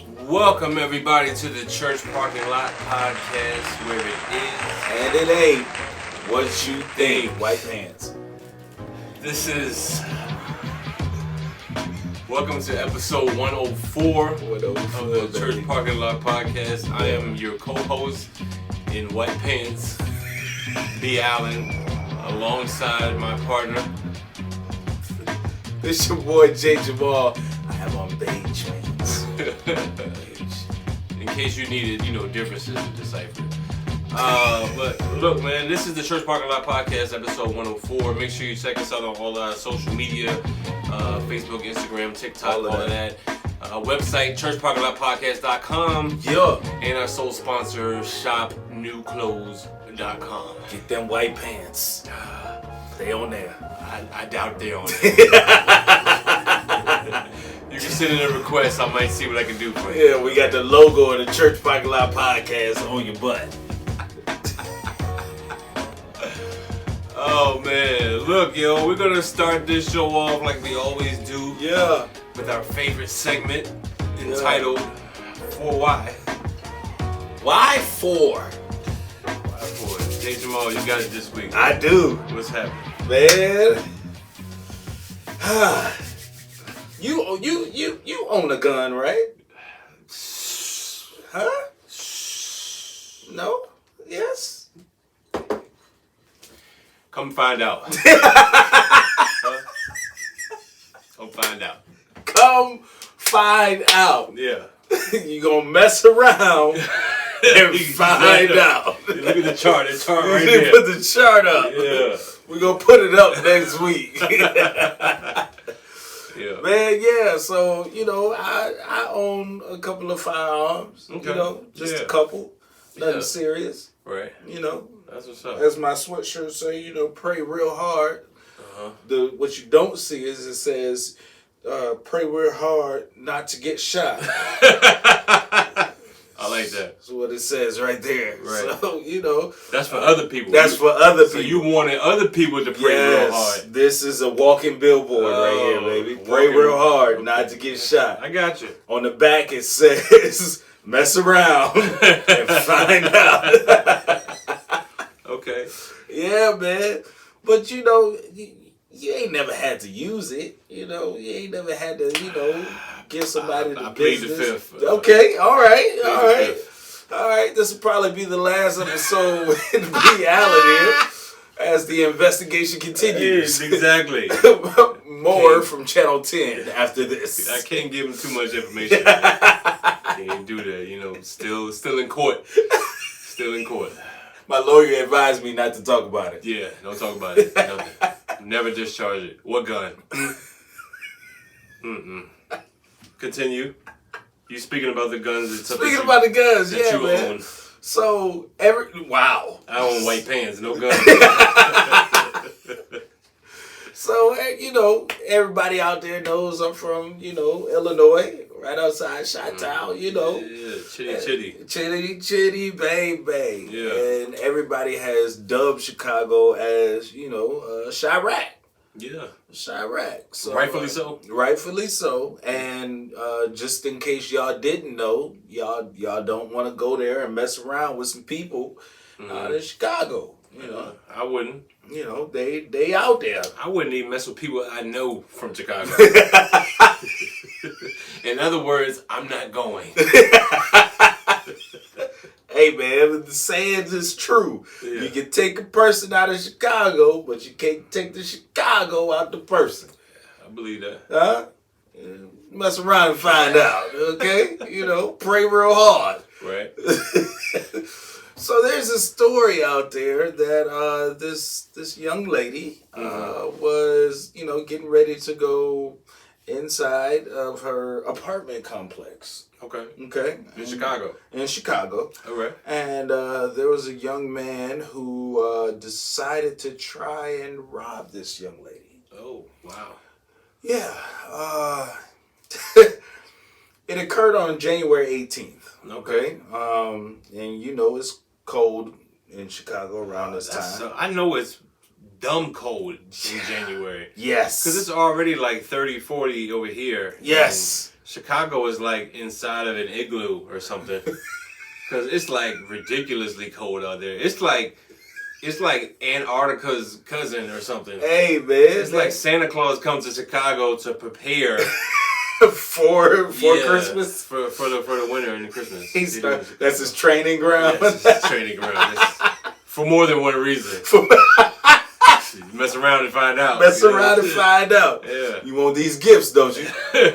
Welcome everybody to the Church Parking Lot Podcast, where it is and it ain't what you think. White pants. This is welcome to episode 104 of the Church Parking Lot Podcast. I am your co-host in white pants, B. Allen, alongside my partner. This your boy J. Jamal. I have on beige pants. In case you needed, differences to decipher. But look, man, this is the Church Parking Lot Podcast, episode 104. Make sure you check us out on all our social media, Facebook, Instagram, TikTok, all of that. Website, churchparkinglotpodcast.com. Yeah. And our sole sponsor, shopnewclothes.com. Get them white pants. They on there. I doubt they're on there. You can send in a request. I might see what I can do for you. Yeah, we got the logo of the Church Parking Lot Podcast on your butt. Oh man, look, we're gonna start this show off like we always do. Yeah. With our favorite segment entitled For Why. Why for? Why for? J. Jamal, you got it this week. I do. What's happening? Man. You own a gun, right? Huh? No? Yes? Come find out. Huh? Come find out. Come find out. Yeah. You gonna mess around and find out. Look at the chart. The chart right You there. put the chart up. Yeah. We're gonna put it up next week. Yeah. Man, yeah, so, I own a couple of firearms. Okay. Just a couple. Nothing serious. Right. That's what's up. As my sweatshirt say, pray real hard. Uh-huh. What you don't see is it says, pray real hard not to get shot. I like that. That's what it says right there. Right. So, That's for other people. That's for other people. So you wanted other people to pray real hard. This is a walking billboard right here, baby. Pray real hard not to get shot. I got you. On the back it says, mess around and find out. Okay. Yeah, man. But, you ain't never had to use it. You ain't never had to, get somebody to plead the business. fifth. Okay, all right. All right, this will probably be the last episode with B. Allen here as the investigation continues. Exactly. More from Channel 10 after this. I can't give him too much information. Can't do that, Still in court. Still in court. My lawyer advised me not to talk about it. Yeah, don't talk about it. Nothing. Never discharge it. What gun? Continue. You speaking about the guns? Speaking about the guns, that yeah, you man. own. So wow. I own white pants, no guns. So everybody out there knows I'm from Illinois, right outside Chi-Town. Yeah, chitty, bang, bang. Yeah. And everybody has dubbed Chicago as Chirac. Yeah. Chirac. So, Rightfully so. Rightfully so. And just in case y'all didn't know, y'all don't want to go there and mess around with some people out in Chicago. I wouldn't. They out there. I wouldn't even mess with people I know from Chicago. In other words, I'm not going. Hey man, the saying is true. Yeah. You can take a person out of Chicago, but you can't take the Chicago out the person. I believe that. Huh? Mess around and find out, okay? Pray real hard. Right. So there's a story out there that this young lady was, getting ready to go inside of her apartment complex. Okay. In Chicago. In Chicago. All right. And there was a young man who decided to try and rob this young lady. Oh, wow. Yeah. It occurred on January 18th. Okay. And it's cold in Chicago around this time. I know it's dumb cold in January. Yes. Because it's already like 30, 40 over here. Yes. Chicago is like inside of an igloo or something. Because it's like ridiculously cold out there. It's like Antarctica's cousin or something. Hey, man. It's like Santa Claus comes to Chicago to prepare for Christmas, for the winter and the Christmas. That's his training ground. Yes, it's his training ground. For more than one reason. Mess around and find out. Mess around and find out. Yeah. You want these gifts, don't you?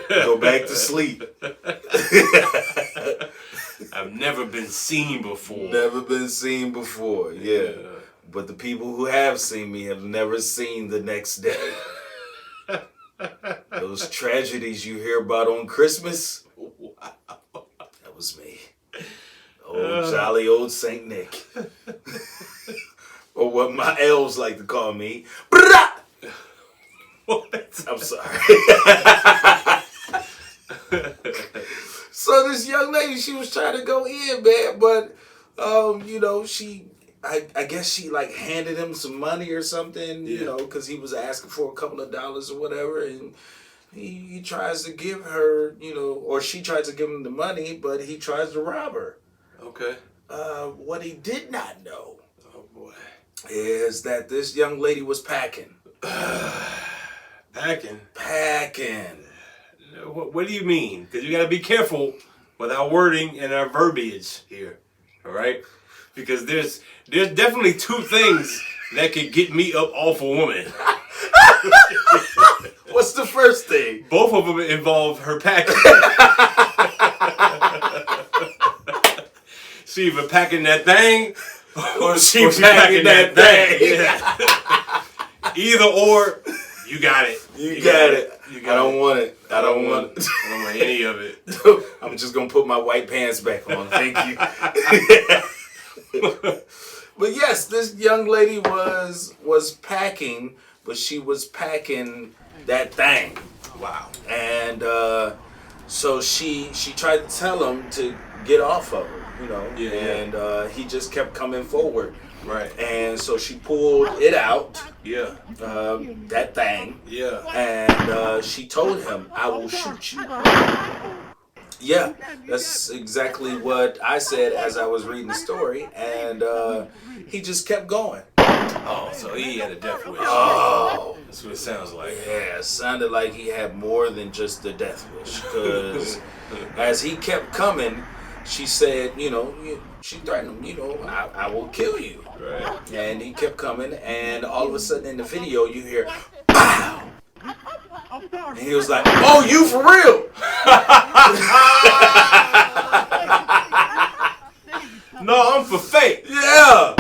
Go back to sleep. I've never been seen before. Never been seen before, yeah. But the people who have seen me have never seen the next day. Those tragedies you hear about on Christmas, Wow. that was me. Jolly old Saint Nick. Or what my elves like to call me. What? I'm sorry. So this young lady, she was trying to go in, man, but you know, I guess she like handed him some money or something, you know, because he was asking for a couple of dollars or whatever, and he tries to give her, you know, or she tries to give him the money, but he tries to rob her. Okay. What he did not know, oh boy, is that this young lady was packing. Packing. What do you mean? Because you got to be careful with our wording and our verbiage here. All right? Because there's definitely two things that could get me up off a woman. What's the first thing? Both of them involve her packing. She either packing that thing or she packing that thing. Yeah. Either or, you got it. You got it. I don't want it. I don't want any of it. I'm just going to put my white pants back on. Thank you. But yes, this young lady was packing, but she was packing that thing. Wow. And so she tried to tell him to get off of her, you know. Yeah. And he just kept coming forward. Right. And so she pulled it out. Yeah. That thing. Yeah. And she told him, "I will shoot you." Yeah, that's exactly what I said as I was reading the story, and he just kept going. Oh, so he had a death wish. Oh, That's what it sounds like. yeah, it sounded like he had more than just the death wish, because as he kept coming, she said, you know, she threatened him, you know, I will kill you. Right. And he kept coming, and all of a sudden in the video, you hear, "Pow!" And he was like, "Oh, you for real?" No, I'm for fake. Yeah.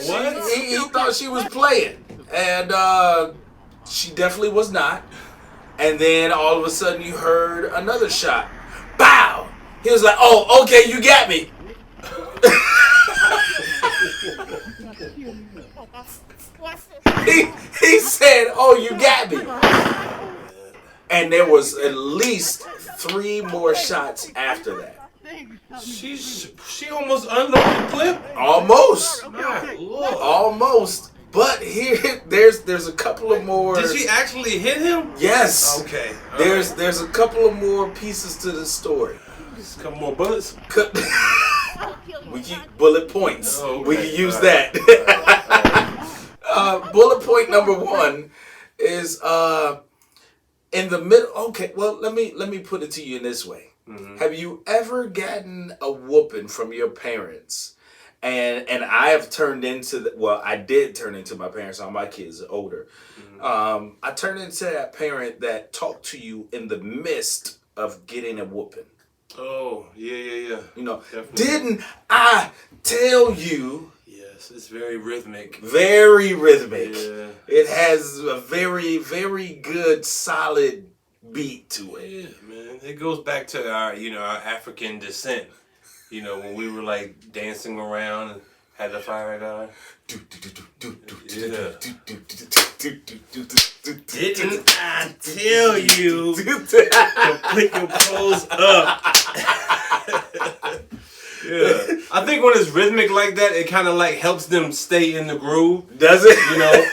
What? He thought she was playing. And she definitely was not. And then all of a sudden you heard another shot. Bow! He was like, "Oh, okay, you got me." he said, "Oh, you got me." And there was at least 3 more shots after that. She almost unloaded the clip. Almost. My Lord. Almost. But here, there's a couple of more. Did she actually hit him? Yes. Okay. All There's a couple of more pieces to the story. Just a couple more bullets. We keep bullet points. Oh, okay. We can use All that. Bullet point number 1 is in the middle. Okay, well let me put it to you in this way. Mm-hmm. Have you ever gotten a whooping from your parents? And I have turned into I did turn into my parents. All my kids are older. Mm-hmm. I turned into that parent that talked to you in the midst of getting a whooping. Oh, yeah. You know, definitely. Didn't I tell you? Yes, it's very rhythmic. Very rhythmic. Yeah. It has a very, very good, solid beat to it. Yeah, man. It goes back to our African descent. You know, when we were like dancing around and had the fire going. Didn't I tell you to put your clothes up? Yeah. I think when it's rhythmic like that, it kind of like helps them stay in the groove. Does it? You know,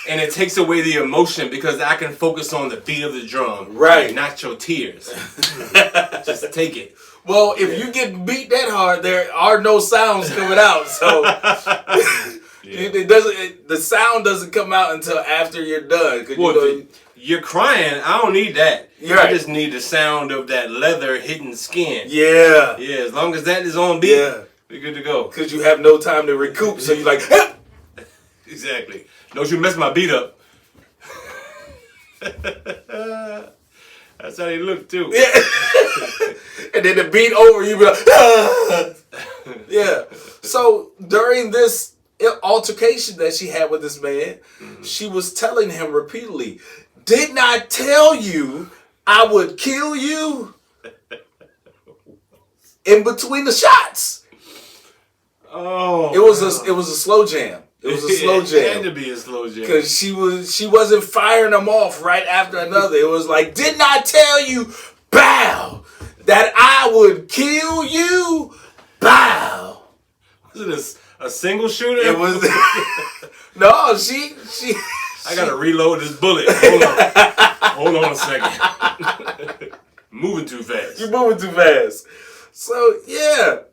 And it takes away the emotion because I can focus on the beat of the drum. Right. Not your tears. Just take it. Well, if you get beat that hard, there are no sounds coming out. So it doesn't. The sound doesn't come out until after you're done. Well, you're crying. I don't need that. Right. I just need the sound of that leather hitting skin. Yeah. Yeah. As long as that is on beat, we're good to go. Because you have no time to recoup, so you're like, help! Exactly. Don't you mess my beat up. That's how they look too. Yeah. And then the beat over, you be like, ah! Yeah. So during this altercation that she had with this man, she was telling him repeatedly, "Didn't I tell you I would kill you?" In between the shots. Oh. It was a slow jam. It was a slow jam. It had to be a slow jam. Because she wasn't firing them off right after another. It was like, "Didn't I tell you, bow, that I would kill you, bow." Was it a single shooter? It was. No, she. I gotta reload this bullet. Hold on. Hold on a second. Moving too fast. You're moving too fast. So yeah,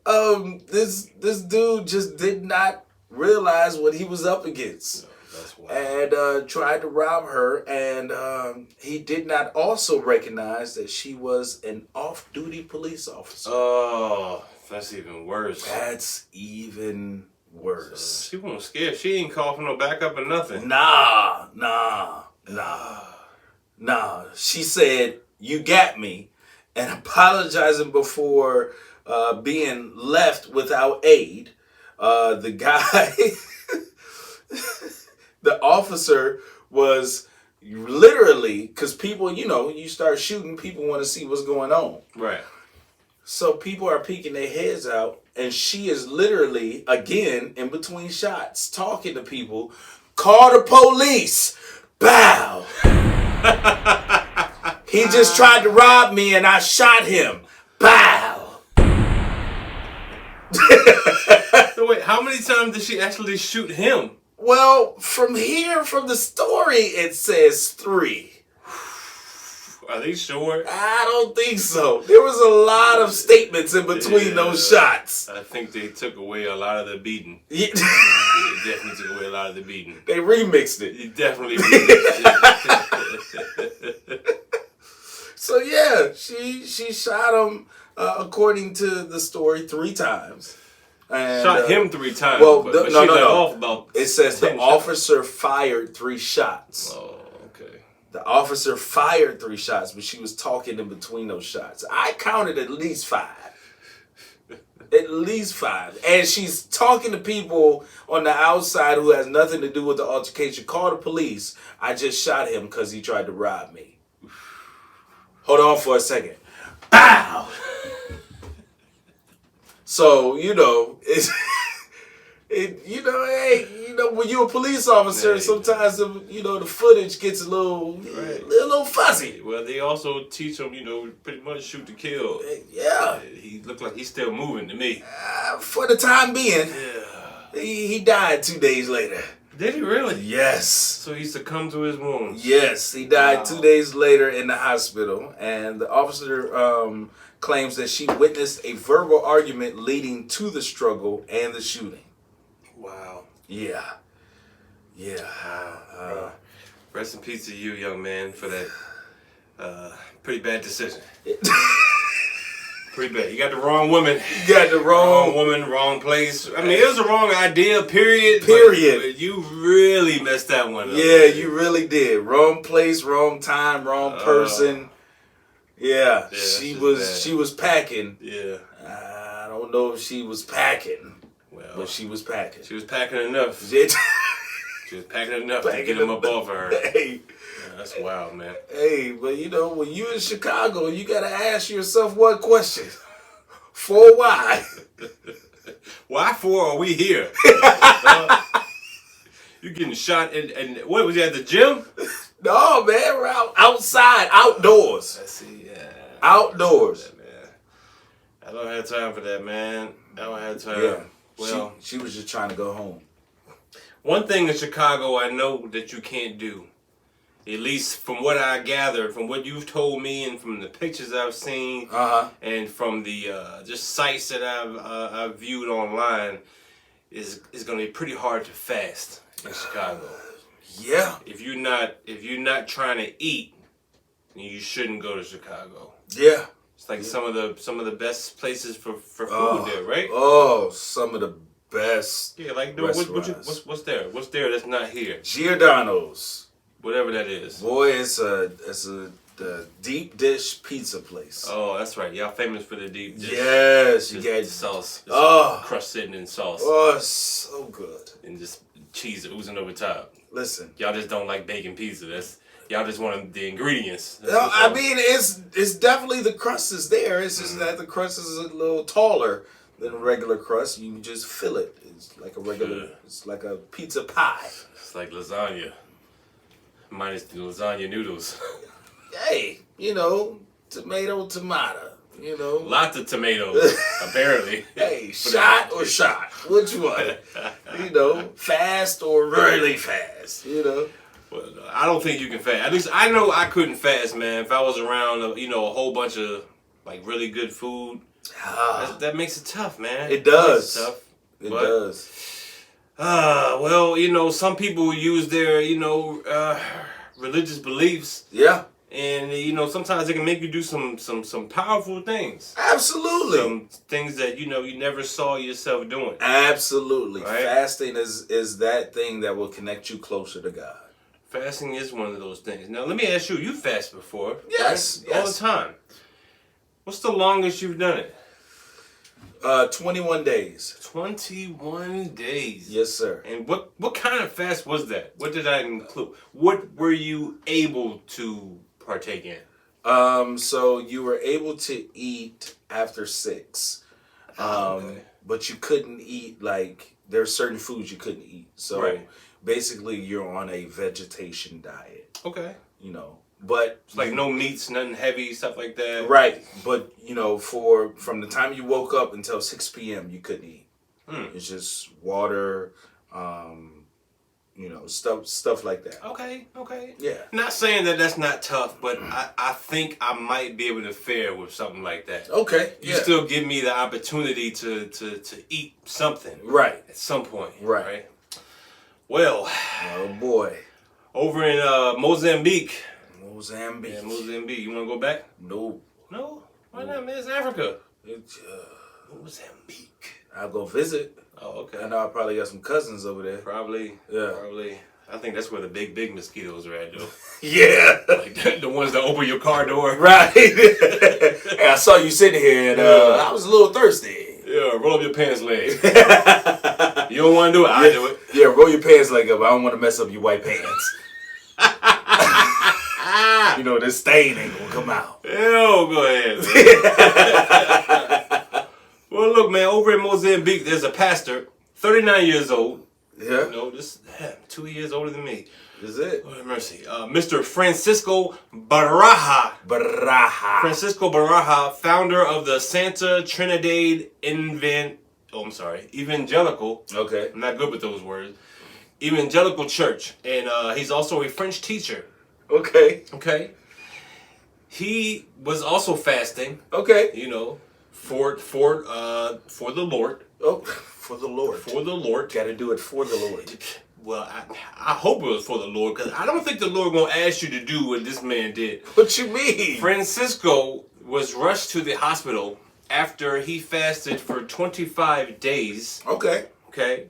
this dude just did not realize what he was up against. That's wild. And tried to rob her, and he did not also recognize that she was an off-duty police officer. Oh, that's even worse. That's even worse. So she wasn't scared. She ain't called for no backup or nothing. Nah. She said, "You got me," and apologizing before being left without aid. The guy, the officer was literally, because people, you start shooting, people want to see what's going on. Right. So people are peeking their heads out, and she is literally, again, in between shots, talking to people. "Call the police. Bow. He just tried to rob me, and I shot him. Bow." So wait, how many times did she actually shoot him? Well, from the story, it says 3. Are they sure? I don't think so. There was a lot of statements in between those shots. I think they took away a lot of the beating. Yeah. They definitely took away a lot of the beating. They remixed it. They definitely remixed it. So yeah, she shot him, according to the story, 3 times. And, shot him 3 times. Well, but she no. let off about it says the 10 officer fired 3 shots. Oh, okay. The officer fired 3 shots, but she was talking in between those shots. I counted at least 5. At least 5. And she's talking to people on the outside who has nothing to do with the altercation. "Call the police. I just shot him because he tried to rob me." Hold on for a second. Bow! So, it's... when you're a police officer, sometimes the footage gets a little fuzzy. Well, they also teach them, pretty much shoot to kill. Yeah. He looked like he's still moving to me. For the time being, he died 2 days later. Did he really? Yes. So he succumbed to his wounds. Yes, he died 2 days later in the hospital, and the officer claims that she witnessed a verbal argument leading to the struggle and the shooting. Wow. Yeah. Rest in peace to you, young man, for that pretty bad decision. Pretty bad. You got the wrong woman. You got the wrong woman, wrong place. I mean, it was the wrong idea, period. But you really messed that one up. Yeah, you really did. Wrong place, wrong time, wrong person. Yeah, she was packing. Yeah. I don't know if she was packing. Well, but she was packing. She was packing enough. She was packing enough to get him up off of her. Hey. Yeah, that's wild, man. Hey, but when you in Chicago, you gotta ask yourself one question. For why? Why for are we here? You getting shot and what was you at the gym? No, man, we're outside, outdoors. I see, yeah. Outdoors. I don't have time for that, man. I don't have time. Yeah. Well, she was just trying to go home. One thing in Chicago I know that you can't do, at least from what I gathered, from what you've told me, and from the pictures I've seen, and from the just sites that I've viewed online, is going to be pretty hard to fast in Chicago. Yeah. If you're not trying to eat, you shouldn't go to Chicago. Yeah. It's like some of the best places for food there, right? Oh, some of the best. Yeah, like what's there? What's there that's not here? Giordano's. Whatever that is. Boy, it's a deep dish pizza place. Oh, that's right. Y'all famous for the deep dish. Yes, you get get sauce. Oh, crust sitting in sauce. Oh, it's so good. And just cheese oozing over top. Listen, y'all just don't like bacon pizza. Y'all just want the ingredients. No, I mean it's definitely the crust is there. It's just that the crust is a little taller than a regular crust. You just fill it. It's like a regular. It's like a pizza pie. It's like lasagna, minus the lasagna noodles. Hey, tomato. Lots of tomatoes, apparently. Hey, shot. Which one? Fast or really fast, Well, I don't think you can fast. At least I know I couldn't fast, man. If I was around, a whole bunch of like really good food, that makes it tough, man. It does. It does. Well, some people use their, religious beliefs. Yeah. And sometimes it can make you do some powerful things. Absolutely. Some things that you never saw yourself doing. Absolutely. Right? Fasting is that thing that will connect you closer to God. Fasting is one of those things. Now let me ask you: you fast before? Yes. Right? All the time. What's the longest you've done it? 21 days. 21 days. Yes, sir. And what kind of fast was that? What did that include? What were you able to partake in? So you were able to eat after 6. Okay. But you couldn't eat, like, there are certain foods you couldn't eat. So basically you're on a vegetation diet. Okay. But it's like no meats, nothing heavy, stuff like that. Right. But from the time you woke up until 6 p.m. you couldn't eat. It's just water, stuff like that. Okay. Yeah. Not saying that that's not tough, but I think I might be able to fare with something like that. Okay. You still give me the opportunity to eat something. Right. At some point. Right. Well. Oh boy. Over in Mozambique. Mozambique. Yeah, Mozambique. You want to go back? No. No? Why not, man? It's Africa. It's Mozambique. I'll go visit. Oh, okay. I know I probably got some cousins over there. Probably. Yeah. Probably. I think that's where the big mosquitoes are at, though. Yeah. Like the ones that open your car door. Right. Hey, I saw you sitting here and I was a little thirsty. Yeah, roll up your pants leg. You don't want to do it? I'll do it. Yeah, roll your pants leg up. I don't want to mess up your white pants. This stain ain't gonna come out. Hell, go ahead. Well, look, man, over in Mozambique, there's a pastor, 39 years old. Yeah. Just 2 years older than me. Is it? Lord have mercy. Mr. Francisco Baraja. Francisco Baraja, founder of the Santa Trinidad Evangelical. Okay. I'm not good with those words. Evangelical Church. And he's also a French teacher. Okay. Okay. He was also fasting. Okay. For the Lord. Oh, for the Lord. For the Lord. Got to do it for the Lord. Well, I hope it was for the Lord, because I don't think the Lord gonna ask you to do what this man did. What you mean? Francisco was rushed to the hospital after he fasted for 25 days. Okay. Okay.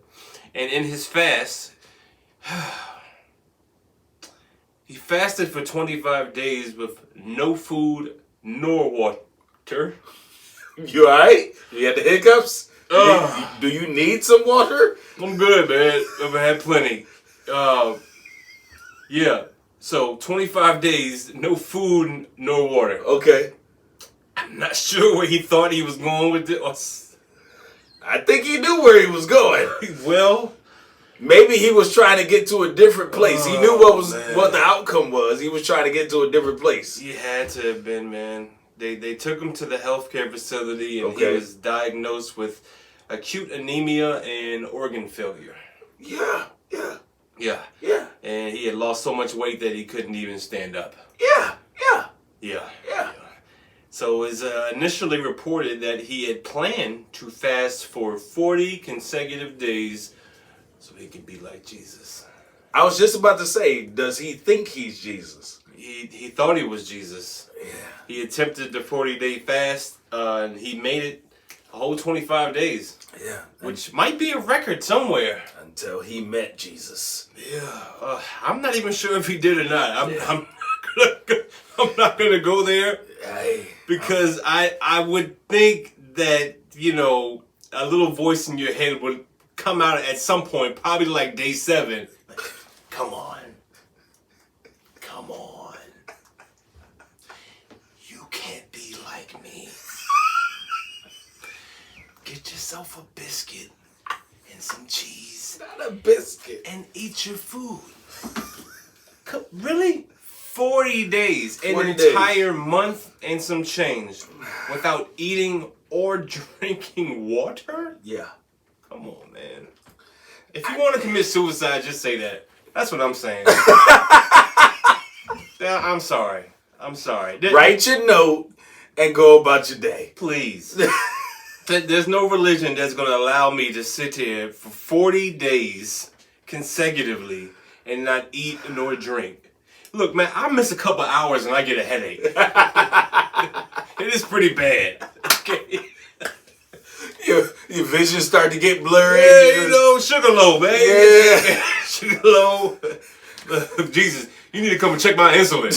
And in his fast, he fasted for 25 days with no food nor water. You alright? You had the hiccups? Do you need some water? I'm good, man. I've had plenty. Yeah. So 25 days, no food, no water. Okay. I'm not sure where he thought he was going with this. I think he knew where he was going. Well, maybe he was trying to get to a different place. He knew man. what the outcome was. He was trying to get to a different place. He had to have been, man. They took him to the healthcare facility, and he was diagnosed with acute anemia and organ failure. Yeah. Yeah. Yeah. Yeah. And he had lost so much weight that he couldn't even stand up. Yeah. Yeah. Yeah. Yeah. So it was initially reported that he had planned to fast for 40 consecutive days so he could be like Jesus. I was just about to say, does he think he's Jesus? He thought he was Jesus. Yeah. He attempted the 40-day fast, and he made it a whole 25 days. Yeah. Which might be a record somewhere. Until he met Jesus. Yeah. I'm not even sure if he did or not. I'm not going to go there. Because I would think that, a little voice in your head would come out at some point, probably like day 7. Like, come on. Come on. You can't be like me. Get yourself a biscuit and some cheese. Not a biscuit. And eat your food. Really? 40 days, 40 an days. entire month and some change without eating or drinking water? Yeah. Come on, man. If you want to commit suicide, just say that. That's what I'm saying. Yeah, I'm sorry. Write your note and go about your day. Please. There's no religion that's going to allow me to sit here for 40 days consecutively and not eat nor drink. Look, man, I miss a couple hours and I get a headache. It is pretty bad. Okay. Your vision start to get blurry. Yeah, sugar low, man. Yeah. Sugar low. Jesus, you need to come and check my insulin.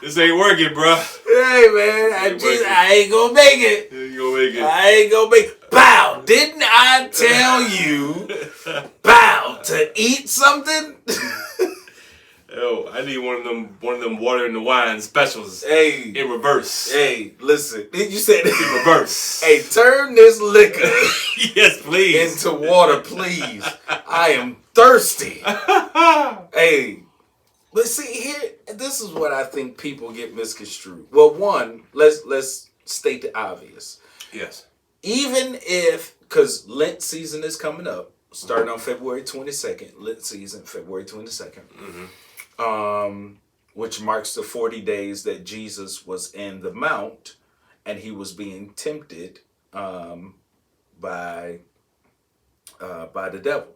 This ain't working, bruh. Hey, man, I ain't gonna make it. You ain't gonna make it. I ain't gonna make it. Bow, didn't I tell you, bow, to eat something? Yo, I need one of them water in the wine specials. Hey. In reverse. Hey, listen. You said in reverse. Hey, turn this liquor yes, please. into water, please. I am thirsty. Hey. But see, here, this is what I think people get misconstrued. Well, one, let's state the obvious. Yes. Even if, because Lent season is coming up, starting on February 22nd, Lent season, February 22nd, which marks the 40 days that Jesus was in the Mount, and he was being tempted by the devil,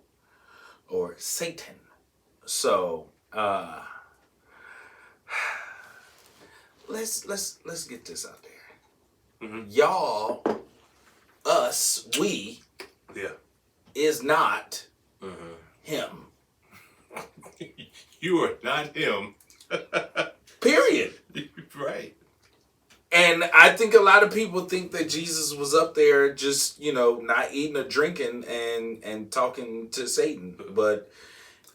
or Satan. So, let's get this out there. Y'all, us, we, is not him. You are not him. Period. Right. And I think a lot of people think that Jesus was up there just, not eating or drinking and talking to Satan. But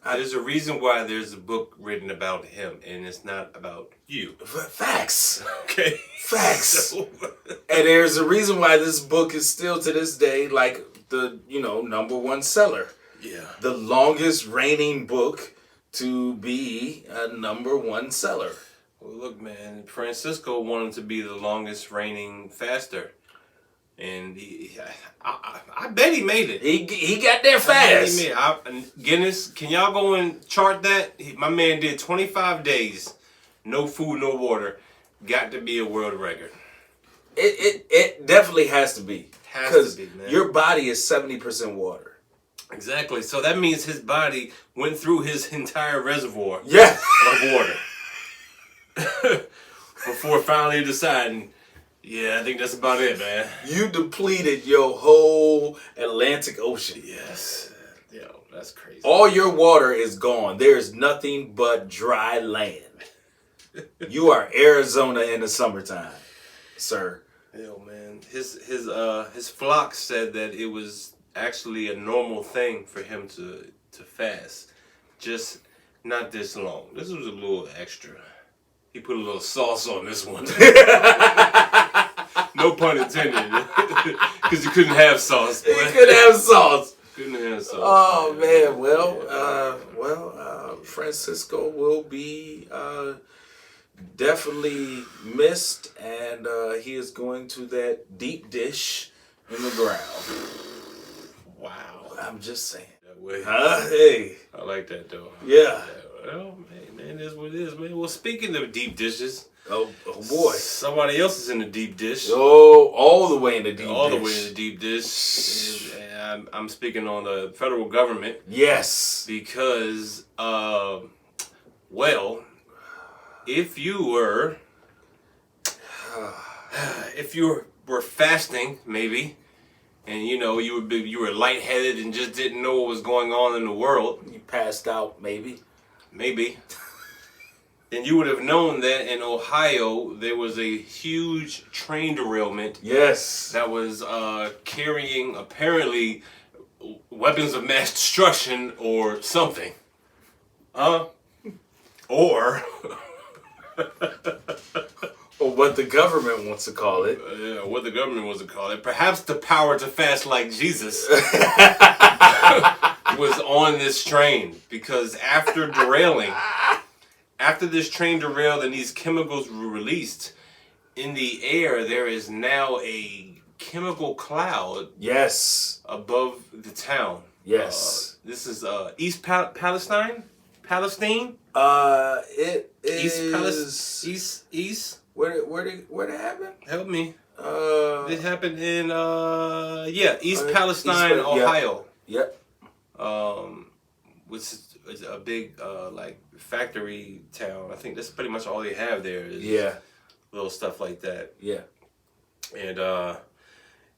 there's a reason why there's a book written about him, and it's not about you. Facts. Okay. Facts. So. And there's a reason why this book is still to this day like the, number one seller. Yeah. The longest reigning book to be a number one seller. Well, look, man, Francisco wanted to be the longest reigning faster. And I bet he made it. He got there fast. Guinness, can y'all go and chart that? My man did 25 days, no food, no water. Got to be a world record. It definitely has to be. Has to be, man. Your body is 70% water. Exactly. So that means his body went through his entire reservoir of water before finally deciding, yeah, I think that's about it, man. You depleted your whole Atlantic Ocean. Yes. Yo, that's crazy. All your water is gone. There's nothing but dry land. You are Arizona in the summertime, sir. Yo, man. His flock said that it was actually a normal thing for him to fast. Just not this long. This was a little extra. He put a little sauce on this one. No pun intended. Because he couldn't have sauce. He couldn't have sauce. Couldn't have sauce. Oh, man. Well, Francisco will be definitely missed, and he is going to that deep dish in the ground. Wow. I'm just saying. That way. Hey. I like that though. Yeah. Well, man, that's what it is, man. Well, speaking of deep dishes. Oh boy. Somebody else is in the deep dish. Oh, all the way in the deep dish. All the way in the deep dish. And I'm speaking on the federal government. Yes. Because, well, if you were fasting, maybe, and you were lightheaded and just didn't know what was going on in the world. You passed out, maybe. Then you would have known that in Ohio there was a huge train derailment. Yes. That was carrying apparently weapons of mass destruction or something. Or what the government wants to call it. What the government wants to call it. Perhaps the power to fast like Jesus was on this train, because after this train derailed and these chemicals were released in the air, there is now a chemical cloud. Yes. Above the town. Yes. This is East Palestine. It is East. Where did it happen? Help me. It happened in East Palestine, Ohio. Yep. Which is a big like factory town. I think that's pretty much all they have there. Is little stuff like that. Yeah. And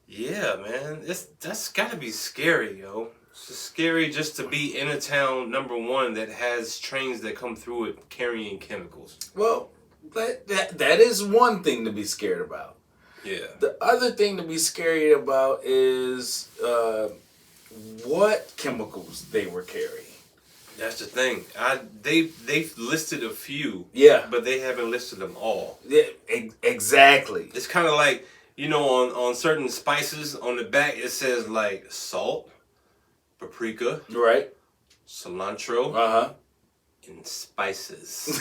yeah, man, that's gotta be scary, yo. It's just scary just to be in a town, number one, that has trains that come through it carrying chemicals. Well, that is one thing to be scared about. Yeah. The other thing to be scared about is what chemicals they were carrying. That's the thing. They've listed a few. Yeah. But they haven't listed them all. Yeah, exactly. It's kind of like, on certain spices on the back it says like salt, paprika, right, cilantro, and spices.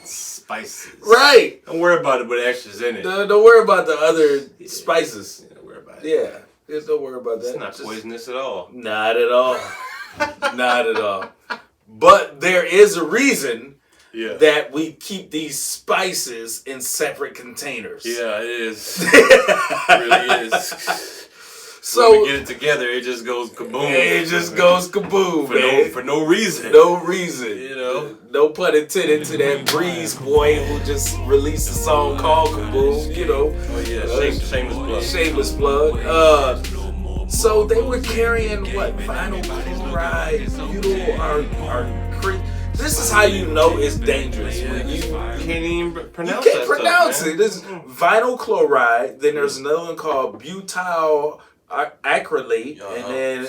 Spices. Right. Don't worry about it, but extras in it. Don't worry about the other spices. Don't worry about it. Yeah. Just don't worry about that. It's not poisonous at all. Not at all. Not at all. But there is a reason that we keep these spices in separate containers. Yeah, it is. It really is. So when we get it together, it just goes kaboom. It just goes kaboom, man. For no reason. No reason. No pun intended to that Breeze boy who just released a song called Kaboom, Oh yeah, shameless plug. Shameless plug. So they were carrying what? Vinyl chloride, butyl, this is how you know it's dangerous. When you can't even pronounce it. You can't pronounce it. This is vinyl chloride. Then there's another one called butyl acrylate, and then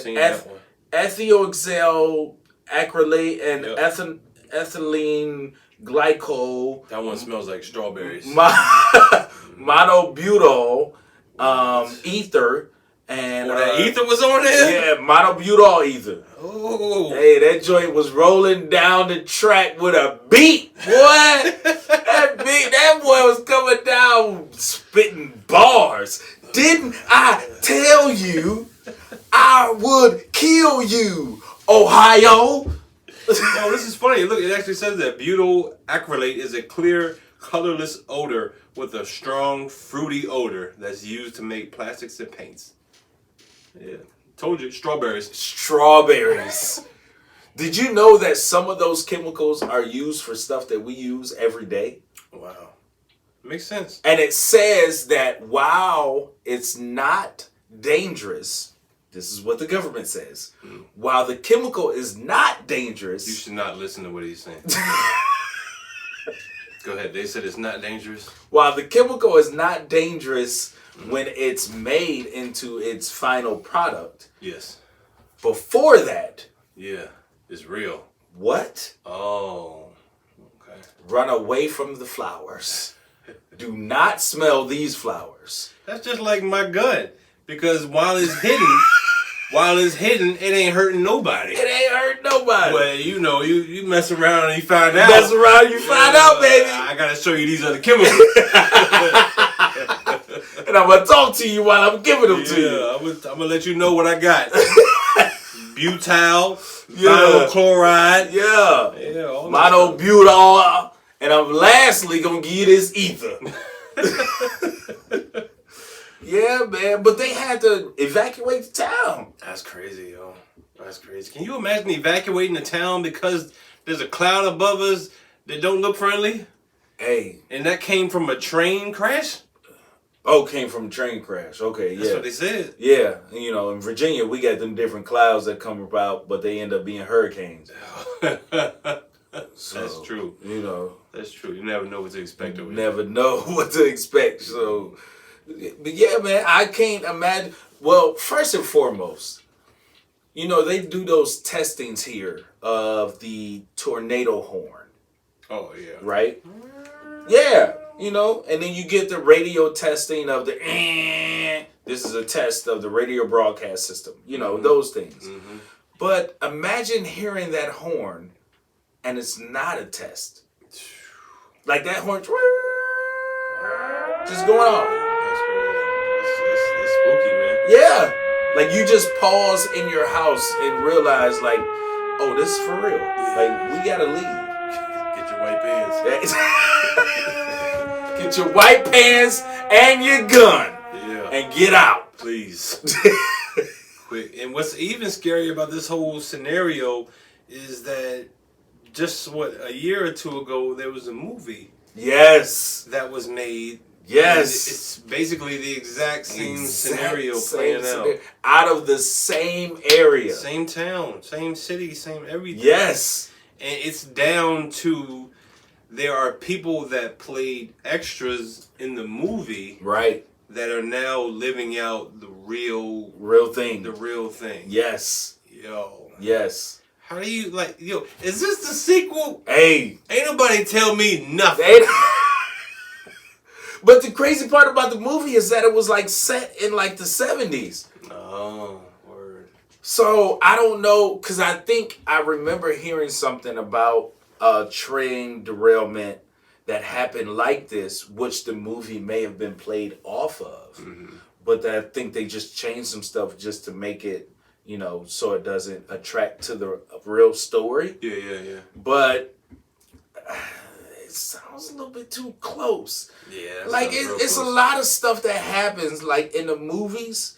ethioxyl acrylate and ethylene glycol. That one smells like strawberries. Monobutyl ether. And that ether was on there? Yeah, monobutyl ether. Oh. Hey, that joint was rolling down the track with a beat, boy. That boy was coming down spitting bars. Didn't I tell you I would kill you, Ohio? No, this is funny. Look, it actually says that butyl acrylate is a clear, colorless odor with a strong, fruity odor that's used to make plastics and paints. Yeah. Told you, strawberries. Strawberries. Did you know that some of those chemicals are used for stuff that we use every day? Wow. Makes sense. And it says that while it's not dangerous, this is what the government says, while the chemical is not dangerous... You should not listen to what he's saying. Go ahead. They said it's not dangerous. While the chemical is not dangerous when it's made into its final product. Yes. Before that. Yeah. It's real. What? Oh. Okay. Run away from the flowers. Do not smell these flowers. That's just like my gun. Because while it's hidden, it ain't hurting nobody. It ain't hurting nobody. Well, you mess around and you find out. Mess around, you find out, baby. I gotta show you these other chemicals. and I'm gonna talk to you while I'm giving them to you. Yeah, I'm gonna let you know what I got. Butyl, vinyl chloride, monobutyl, and I'm lastly gonna give you this ether. Yeah, man, but they had to evacuate the town. That's crazy, yo. That's crazy. Can you imagine evacuating the town because there's a cloud above us that don't look friendly? Hey. And that came from a train crash? Oh, came from a train crash. Okay, That's what they said. Yeah, you know, in Virginia, we got them different clouds that come about, but they end up being hurricanes. So, that's true. You know. That's true. You never know what to expect. You never know what to expect. So, but yeah, man, I can't imagine. Well, first and foremost, you know, they do those testings here of the tornado horn. Oh, yeah. Right? Yeah. You know, and then you get the radio testing of the this is a test of the radio broadcast system. You know, those things. Mm-hmm. But imagine hearing that horn and it's not a test. Like that horn just going off. That's crazy. It's spooky, man. Yeah. Like you just pause in your house and realize like, oh, this is for real. Like we gotta leave. Get your white pants. Get your white pants and your gun. Yeah. And get out. Please. Quick. And what's even scary about this whole scenario is that just a year or two ago there was a movie. Yes. That was made. Yes. It's basically the exact same scenario playing out of the same area. Same town, same city, same everything. Yes. And it's down to there are people that played extras in the movie. Right. That are now living out the real thing. The real thing. Yes. Yo. Yes. How do you is this the sequel? Hey. Ain't nobody tell me nothing. But the crazy part about the movie is that it was like set in like the 70s. Oh, word. So I don't know, because I think I remember hearing something about a train derailment that happened like this, which the movie may have been played off of. Mm-hmm. But I think they just changed some stuff just to make it, you know, so it doesn't attract to the real story. Yeah. But it sounds a little bit too close. Yeah. Like it's a lot of stuff that happens like in the movies.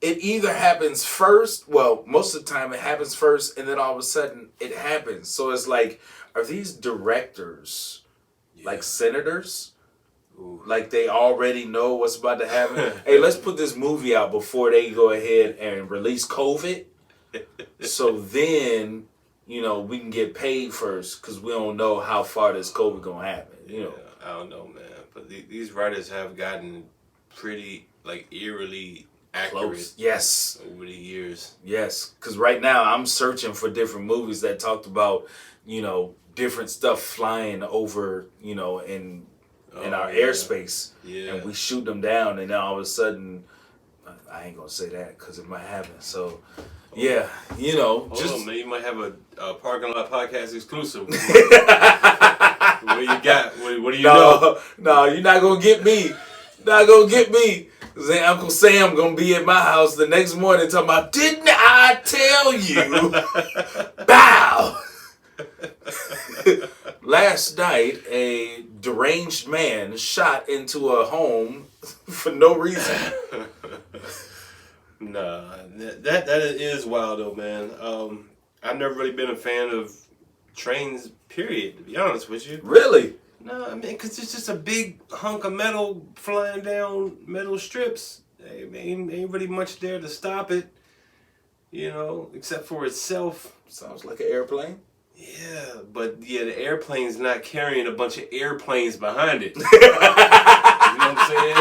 It either happens first, well, most of the time it happens first, and then all of a sudden it happens. So it's like, are these directors like senators? Ooh. Like they already know what's about to happen? Hey, let's put this movie out before they go ahead and release COVID. So then, you know, we can get paid first because we don't know how far this COVID gonna happen. You know, I don't know, man. But these writers have gotten pretty eerily accurate. Close. Yes. Over the years. Yes, because right now I'm searching for different movies that talked about, you know, different stuff flying over, you know, in our airspace. Yeah. And we shoot them down, and then all of a sudden, I ain't gonna say that because it might happen. So. Yeah, you know, hold on, man. You might have a parking lot podcast exclusive. What you got? What do you know? No, you're not gonna get me. Not gonna get me. Cause Uncle Sam gonna be at my house the next morning talking about, didn't I tell you? Bow. Last night, a deranged man shot into a home for no reason. Nah, that is wild though, man. I've never really been a fan of trains, period, to be honest with you. Really? No, I mean, because it's just a big hunk of metal flying down metal strips. Ain't really much there to stop it, you know, except for itself. Sounds like an airplane. Yeah, but the airplane's not carrying a bunch of airplanes behind it. You know what I'm saying?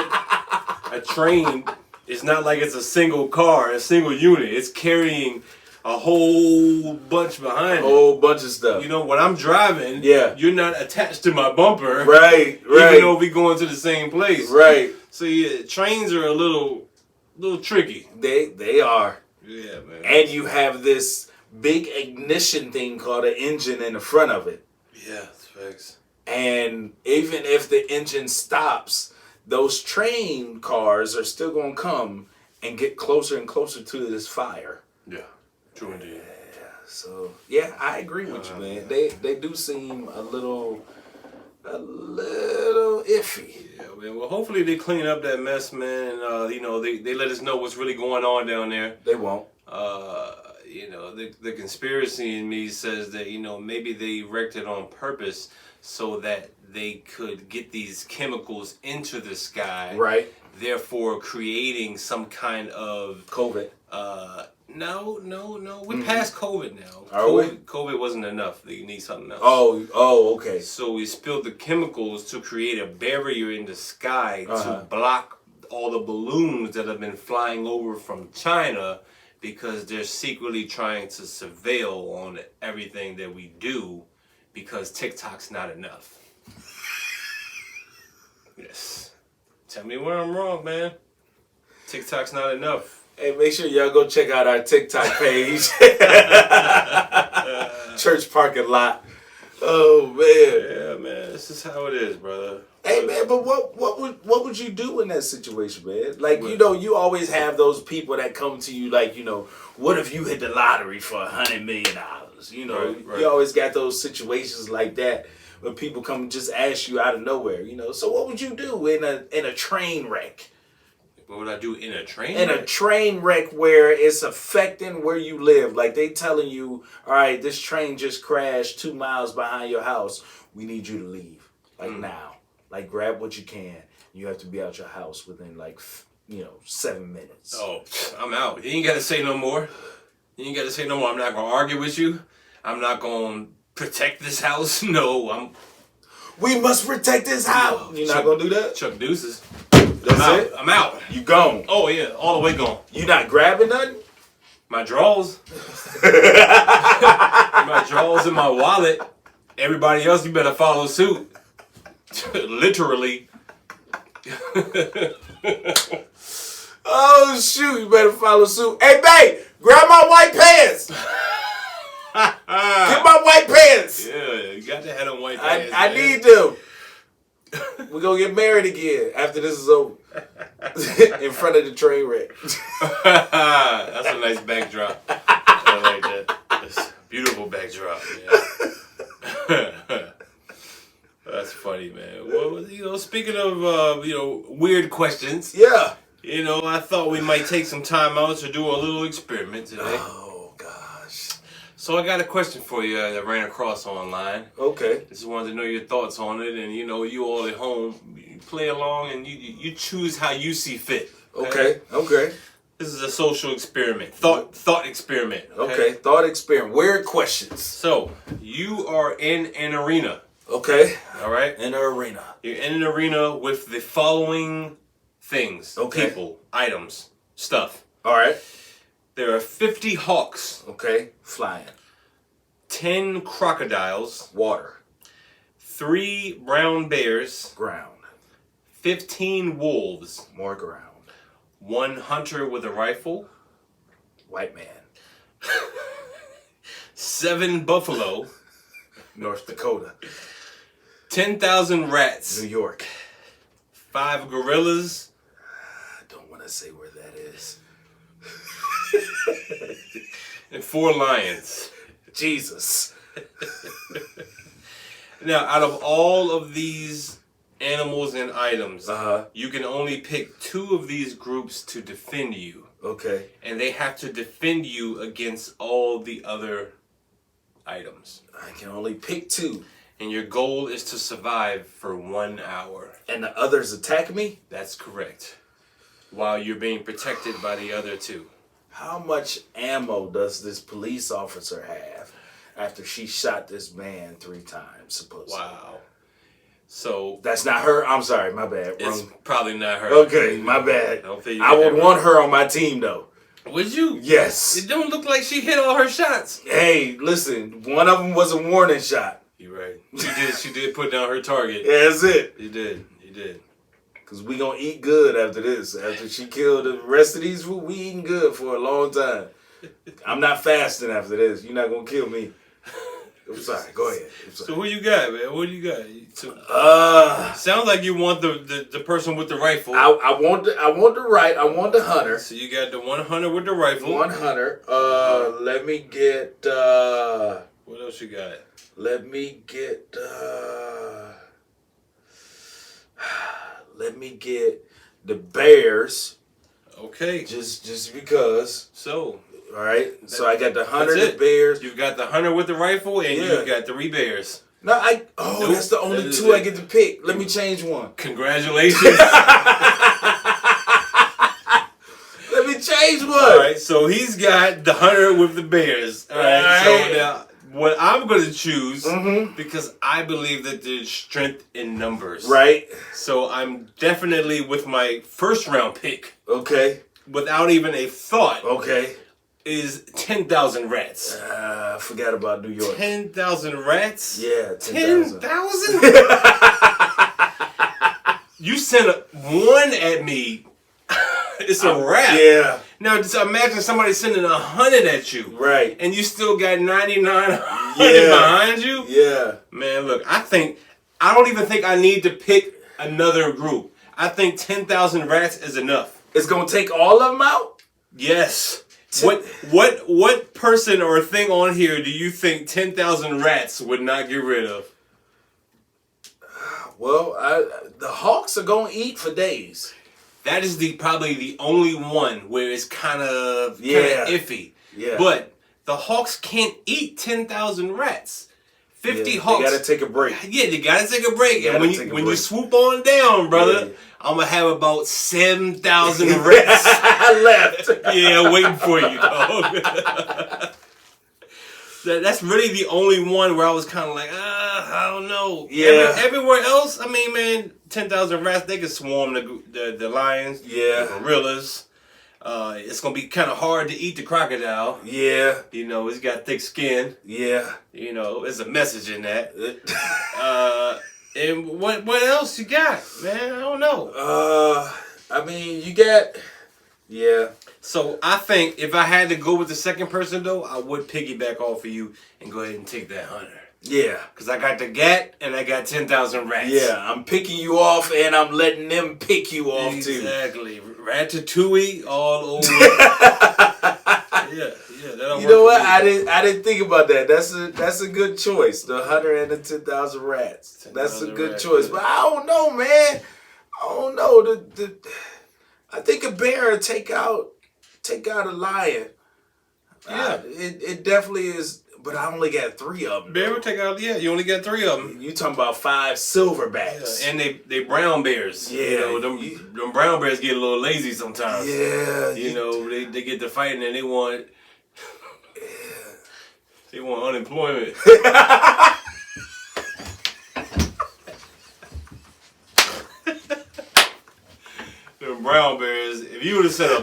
A train... It's not like it's a single car, a single unit. It's carrying a whole bunch behind it. A whole bunch of stuff. You know, when I'm driving, you're not attached to my bumper. Right. Even though we going to the same place. Right. So yeah, trains are a little tricky. They are. Yeah, man. And you have this big ignition thing called an engine in the front of it. Yeah, that's facts. And even if the engine stops, those train cars are still gonna come and get closer and closer to this fire. Yeah, true indeed. So yeah, I agree with you, man. They do seem a little iffy. Yeah, man. Well, hopefully they clean up that mess, man. And you know, they let us know what's really going on down there. They won't. You know, the conspiracy in me says that, you know, maybe they wrecked it on purpose so that they could get these chemicals into the sky. Right. Therefore creating some kind of COVID. No. We passed COVID now. COVID wasn't enough. You need something else. Oh, okay. So we spilled the chemicals to create a barrier in the sky to block all the balloons that have been flying over from China, because they're secretly trying to surveil on everything that we do, because TikTok's not enough. Yes. Tell me where I'm wrong, man. TikTok's not enough. Hey, make sure y'all go check out our TikTok page. Church parking lot. Oh, man. Yeah, man. This is how it is, brother. Hey, man, but what would you do in that situation, man? Like, you know, you always have those people that come to you like, you know, what if you hit the lottery for $100 million? You know, right. You always got those situations like that when people come and just ask you out of nowhere, you know. So what would you do in a train wreck? What would I do in a train wreck? In a train wreck where it's affecting where you live. Like they telling you, all right, this train just crashed 2 miles behind your house. We need you to leave. Like now. Like grab what you can. You have to be out your house within 7 minutes. Oh, I'm out. You ain't got to say no more. You ain't got to say no more. I'm not going to argue with you. I'm not going to protect this house. No, we must protect this house. You're not going to do that? Chuck deuces. That's it? I'm out. You gone. Oh, yeah. All the way gone. You not grabbing nothing? My drawers. My drawers in my wallet. Everybody else, you better follow suit. Literally. Oh, shoot. You better follow suit. Hey, babe, grab my white pants. Get my white pants. Yeah, you got to have them white pants. I need them. We're going to get married again after this is over. In front of the train wreck. That's a nice backdrop. I like that. That's a beautiful backdrop. Yeah. That's funny, man. Well, you know, speaking of, weird questions. Yeah. You know, I thought we might take some time out to do a little experiment today. Oh, gosh. So I got a question for you that ran across online. Okay. Just wanted to know your thoughts on it, and you all at home, you play along and you choose how you see fit. Okay. This is a social experiment, thought experiment. Okay, thought experiment. Weird questions. So you are in an arena. Okay. All right. In an arena. You're in an arena with the following things: people, items, stuff. All right. There are 50 hawks. Okay. Flying. 10 crocodiles. Water. 3 brown bears. Ground. 15 wolves. More ground. 1 hunter with a rifle. White man. 7 buffalo. North Dakota. 10,000 rats. New York. 5 gorillas. I don't want to say where that is. And 4 lions. Jesus. Now, out of all of these animals and items, you can only pick 2 of these groups to defend you. Okay. And they have to defend you against all the other items. I can only pick 2. And your goal is to survive for 1 hour. And the others attack me? That's correct. While you're being protected by the other 2. How much ammo does this police officer have after she shot this man 3 times, supposedly? Wow. So that's not her? I'm sorry, my bad. It's probably not her. Okay, my bad. I would want her on my team, thow. Would you? Yes. It don't look like she hit all her shots. Hey, listen, one of them was a warning shot. You're right. She did put down her target. Yeah, that's it. You did. Because we going to eat good after this. After she killed the rest of these food, we eating good for a long time. I'm not fasting after this. You're not going to kill me. I'm sorry. Go ahead. So who you got, man? What do you got? Sounds like you want the person with the rifle. I want the hunter. So you got the 100 with the rifle. 100. Let me get. What else you got? Let me get. Let me get the Bears. Okay. Just because. So. All right. So I got the 100 the Bears. You got the 100 with the rifle, and you got 3 Bears. No, nope. That's the only 2 I get to pick. Let me change one. Congratulations. Let me change one. All right. So he's got the 100 with the Bears. All right. So now, what I'm going to choose, because I believe that there's strength in numbers. Right. So I'm definitely with my first round pick. Okay. Without even a thought. Okay. Is 10,000 rats. I forgot about New York. 10,000 rats? Yeah, 10,000. 10,000? You sent one at me. It's a wrap. Yeah. Now, just imagine somebody sending 100 at you. Right. And you still got 99 behind you? Yeah. Man, look, I don't even think I need to pick another group. I think 10,000 rats is enough. It's going to take all of them out? Yes. What person or thing on here do you think 10,000 rats would not get rid of? Well, the Hawks are going to eat for days. That is probably the only one where it's kind of iffy. Yeah. But the Hawks can't eat 10,000 rats. 50 Hawks. They got to take a break. Yeah, they got to take a break. And when you swoop on down, brother, I'm going to have about 7,000 rats left. Yeah, waiting for you, dog. That's really the only one where I was kind of like, I don't know. Yeah. Everywhere else, I mean, man, 10,000 rats, they can swarm the lions, the gorillas. It's going to be kind of hard to eat the crocodile. Yeah. You know, it's got thick skin. Yeah. You know, there's a message in that. And what else you got, man? I don't know. I mean, you got... Yeah. So I think if I had to go with the second person, though, I would piggyback off of you and go ahead and take that 100. Yeah. Because I got the gat and I got 10,000 rats. Yeah, I'm picking you off and I'm letting them pick you off too. Exactly. Ratatouille all over. yeah. That'll you know what? I didn't think about that. That's a good choice. The 100 and the 10,000 rats. 10, that's a good choice. Yeah. But I don't know, man. I don't know. I think a bear will take out a lion. Yeah. It definitely is. But I only got 3 of them. Bear will take out, you only got 3 of them. You talking about 5 silverbacks. Yeah. And they brown bears. Yeah. You know, them brown bears get a little lazy sometimes. Yeah. You know, they get to fighting and they want unemployment. Them brown bears, if you would have said a